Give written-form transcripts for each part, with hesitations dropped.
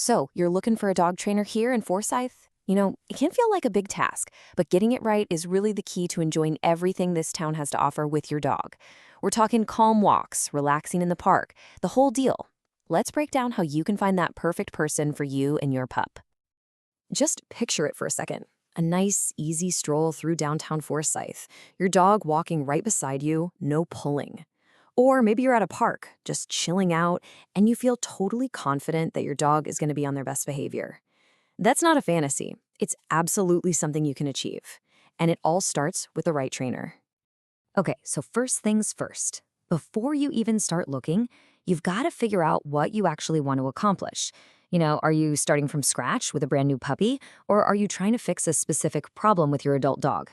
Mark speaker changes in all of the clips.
Speaker 1: So, you're looking for a dog trainer here in Forsyth? It can feel like a big task, but getting it right is really the key to enjoying everything this town has to offer with your dog. We're talking calm walks, relaxing in the park, the whole deal. Let's break down how you can find that perfect person for you and your pup. Just picture it for a second. A nice, easy stroll through downtown Forsyth. Your dog walking right beside you, no pulling. Or maybe you're at a park, just chilling out, and you feel totally confident that your dog is going to be on their best behavior. That's not a fantasy. It's absolutely something you can achieve. And it all starts with the right trainer. Okay, so first things first. Before you even start looking, you've got to figure out what you actually want to accomplish. Are you starting from scratch with a brand new puppy, or are you trying to fix a specific problem with your adult dog?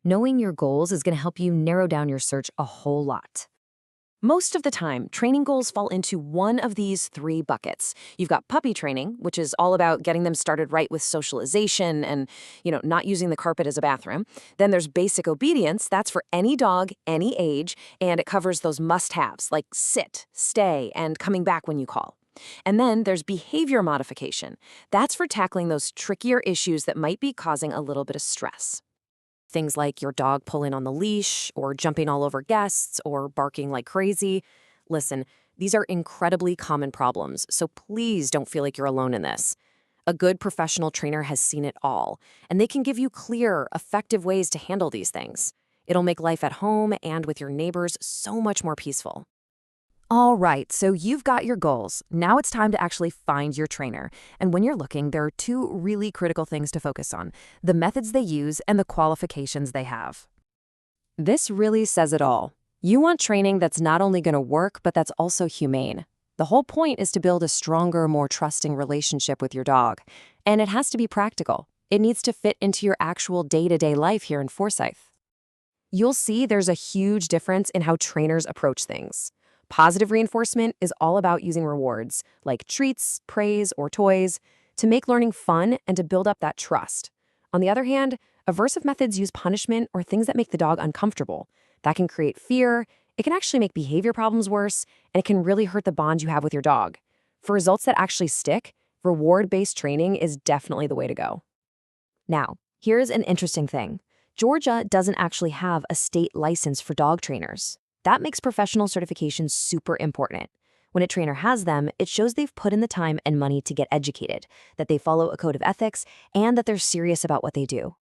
Speaker 1: Knowing your goals is going to help you narrow down your search a whole lot. Most of the time, training goals fall into one of these three buckets. You've got puppy training, which is all about getting them started right with socialization and, not using the carpet as a bathroom. Then there's basic obedience. That's for any dog, any age, and it covers those must-haves like sit, stay, and coming back when you call. And then there's behavior modification. That's for tackling those trickier issues that might be causing a little bit of stress. Things like your dog pulling on the leash, or jumping all over guests, or barking like crazy. Listen, these are incredibly common problems, so please don't feel like you're alone in this. A good professional trainer has seen it all, and they can give you clear, effective ways to handle these things. It'll make life at home and with your neighbors so much more peaceful. All right, so you've got your goals. Now it's time to actually find your trainer. And when you're looking, there are two really critical things to focus on: the methods they use and the qualifications they have. This really says it all. You want training that's not only going to work, but that's also humane. The whole point is to build a stronger, more trusting relationship with your dog. And it has to be practical. It needs to fit into your actual day-to-day life here in Forsyth. You'll see there's a huge difference in how trainers approach things. Positive reinforcement is all about using rewards, like treats, praise, or toys, to make learning fun and to build up that trust. On the other hand, aversive methods use punishment or things that make the dog uncomfortable. That can create fear, it can actually make behavior problems worse, and it can really hurt the bond you have with your dog. For results that actually stick, reward-based training is definitely the way to go. Now, here's an interesting thing. Georgia doesn't actually have a state license for dog trainers. That makes professional certification super important. When a trainer has them, it shows they've put in the time and money to get educated, that they follow a code of ethics, and that they're serious about what they do.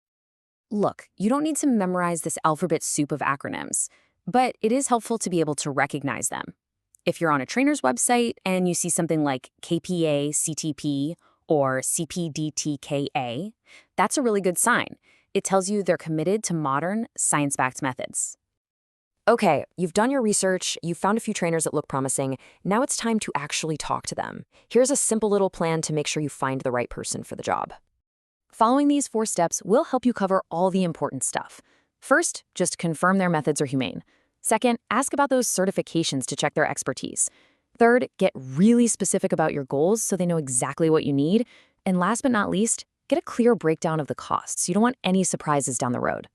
Speaker 1: Look, you don't need to memorize this alphabet soup of acronyms, but it is helpful to be able to recognize them. If you're on a trainer's website and you see something like KPA, CTP, or CPDTKA, that's a really good sign. It tells you they're committed to modern, science-backed methods. Okay, you've done your research, you've found a few trainers that look promising. Now it's time to actually talk to them. Here's a simple little plan to make sure you find the right person for the job. Following these 4 steps will help you cover all the important stuff. First, just confirm their methods are humane. Second, ask about those certifications to check their expertise. Third, get really specific about your goals so they know exactly what you need. And last but not least, get a clear breakdown of the costs. You don't want any surprises down the road.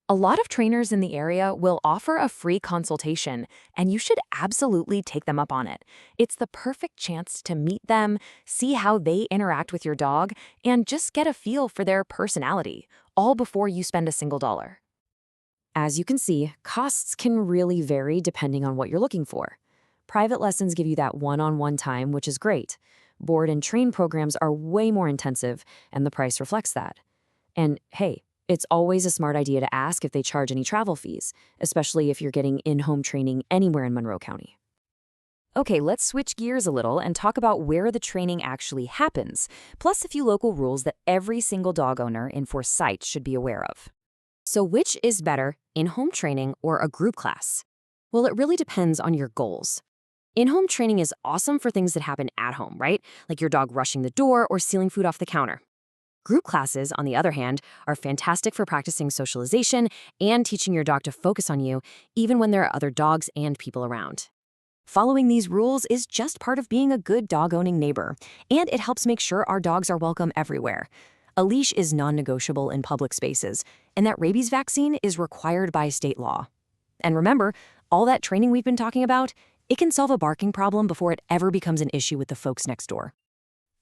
Speaker 1: A lot of trainers in the area will offer a free consultation, and you should absolutely take them up on it. It's the perfect chance to meet them, see how they interact with your dog, and just get a feel for their personality, all before you spend a single dollar. As you can see, costs can really vary depending on what you're looking for. Private lessons give you that one-on-one time, which is great. Board and train programs are way more intensive, and the price reflects that. And hey, it's always a smart idea to ask if they charge any travel fees, especially if you're getting in-home training anywhere in Monroe County. Okay, let's switch gears a little and talk about where the training actually happens, plus a few local rules that every single dog owner in Forsyth should be aware of. So which is better, in-home training or a group class? Well, it really depends on your goals. In-home training is awesome for things that happen at home, right? Like your dog rushing the door or stealing food off the counter. Group classes, on the other hand, are fantastic for practicing socialization and teaching your dog to focus on you, even when there are other dogs and people around. Following these rules is just part of being a good dog-owning neighbor, and it helps make sure our dogs are welcome everywhere. A leash is non-negotiable in public spaces, and that rabies vaccine is required by state law. And remember, all that training we've been talking about, it can solve a barking problem before it ever becomes an issue with the folks next door.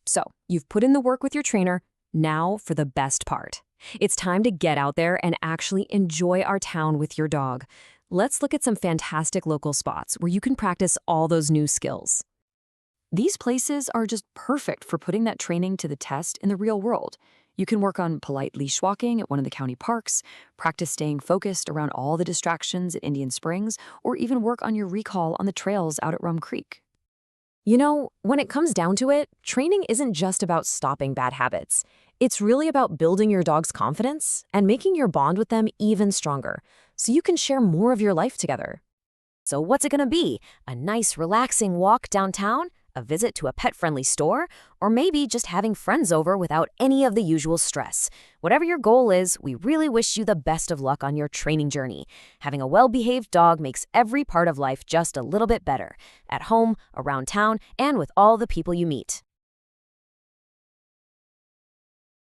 Speaker 1: So, you've put in the work with your trainer. Now for the best part. It's time to get out there and actually enjoy our town with your dog. Let's look at some fantastic local spots where you can practice all those new skills. These places are just perfect for putting that training to the test in the real world. You can work on polite leash walking at one of the county parks, practice staying focused around all the distractions at Indian Springs, or even work on your recall on the trails out at Rum Creek. You know, when it comes down to it, training isn't just about stopping bad habits. It's really about building your dog's confidence and making your bond with them even stronger, so you can share more of your life together. So what's it gonna be? A nice, relaxing walk downtown? A visit to a pet-friendly store? Or maybe just having friends over without any of the usual stress? Whatever your goal is, we really wish you the best of luck on your training journey. Having a well-behaved dog makes every part of life just a little bit better. At home, around town, and with all the people you meet.